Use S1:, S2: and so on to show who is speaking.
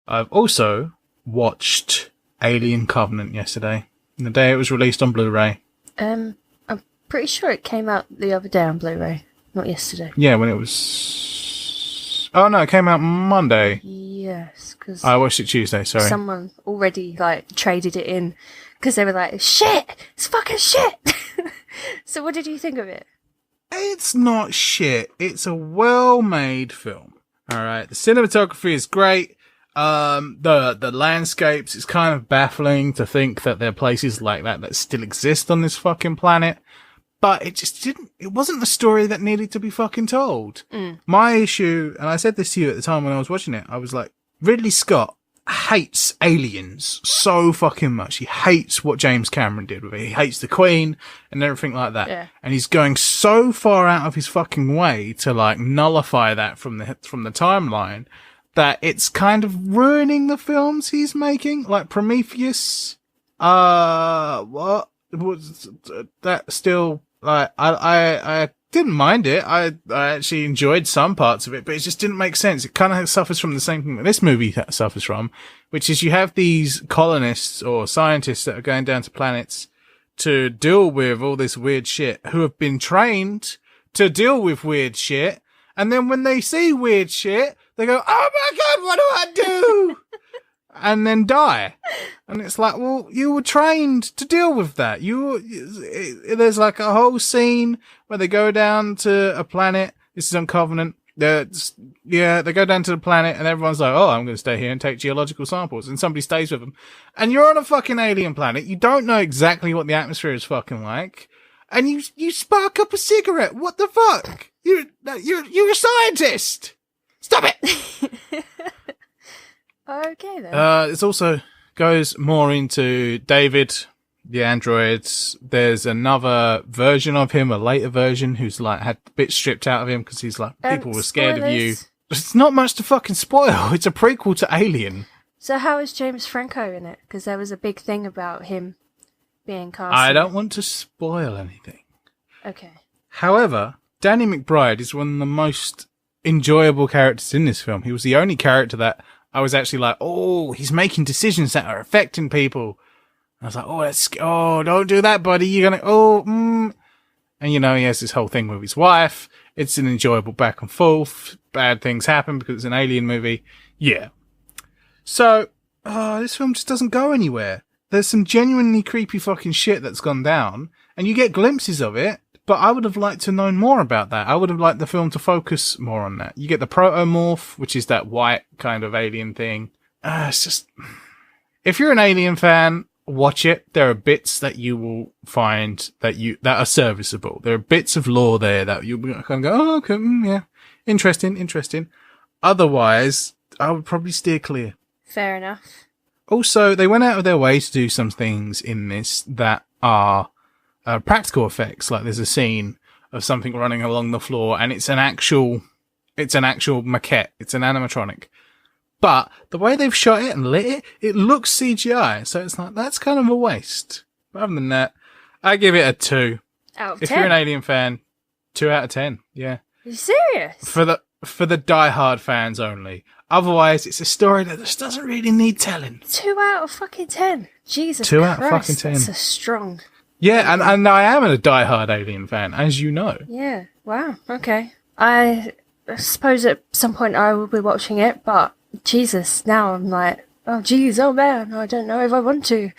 S1: I've also watched Alien Covenant yesterday, the day it was released on Blu-ray.
S2: I'm pretty sure it came out the other day on Blu-ray, not yesterday.
S1: Yeah, when it was... Oh no, it came out Monday.
S2: Yes, because
S1: I watched it Tuesday, sorry.
S2: someone already traded it in because they were like, shit, it's fucking shit. So what did you think of it?
S1: It's not shit. It's a well-made film. Alright, the cinematography is great. The landscapes, it's kind of baffling to think that there are places like that still exist on this fucking planet. But it wasn't the story that needed to be fucking told. My issue, and I said this to you at the time when I was watching it, I was like, Ridley Scott hates aliens so fucking much. He hates what James Cameron did with it. He hates the Queen and everything like that.
S2: Yeah.
S1: And he's going so far out of his fucking way to nullify that from the timeline that it's kind of ruining the films he's making. Like Prometheus, what was that still, I didn't mind it. I actually enjoyed some parts of it, but it just didn't make sense. It kind of suffers from the same thing that this movie suffers from, which is you have these colonists or scientists that are going down to planets to deal with all this weird shit, who have been trained to deal with weird shit. And then when they see weird shit, they go, oh my God, what do I do? And then die. And it's like, well, you were trained to deal with that. There's like a whole scene where they go down to a planet. This is on Covenant. They go down to the planet and everyone's like, oh, I'm going to stay here and take geological samples. And somebody stays with them. And you're on a fucking alien planet. You don't know exactly what the atmosphere is fucking like. And you spark up a cigarette. What the fuck? You're a scientist. Stop it.
S2: Okay then.
S1: It also goes more into David, the androids. There's another version of him, a later version, who's had bits stripped out of him because he's like, people were scared of you. It's not much to fucking spoil. It's a prequel to Alien.
S2: So how is James Franco in it? Because there was a big thing about him being cast.
S1: I don't want to spoil anything.
S2: Okay.
S1: However, Danny McBride is one of the most enjoyable characters in this film. He was the only character that I was actually like, oh, he's making decisions that are affecting people. I was like, don't do that, buddy. You're gonna, And he has this whole thing with his wife. It's an enjoyable back and forth. Bad things happen because it's an alien movie. Yeah. So, this film just doesn't go anywhere. There's some genuinely creepy fucking shit that's gone down, and you get glimpses of it, but I would have liked to know more about that. I would have liked the film to focus more on that. You get the protomorph, which is that white kind of alien thing. It's just... If you're an Alien fan, watch it. There are bits that you will find that are serviceable. There are bits of lore there that you kind of go, oh, okay, yeah, interesting. Otherwise, I would probably steer clear.
S2: Fair enough.
S1: Also, they went out of their way to do some things in this that are practical effects. Like there's a scene of something running along the floor, and it's an actual maquette. It's an animatronic. But the way they've shot it and lit it, it looks CGI. So it's like, that's kind of a waste. But other than that, I give it a 2.
S2: Out of 10?
S1: If you're an Alien fan, 2 out of 10. Yeah.
S2: Are you serious?
S1: For the die-hard fans only. Otherwise, it's a story that just doesn't really need telling.
S2: 2 out of fucking 10. Jesus
S1: 2
S2: Christ,
S1: out of fucking 10.
S2: That's a strong...
S1: Yeah, and I am a die-hard Alien fan, as you know.
S2: Yeah, wow, okay. I suppose at some point I will be watching it, but Jesus, now I'm like, oh jeez, oh man, I don't know if I want to.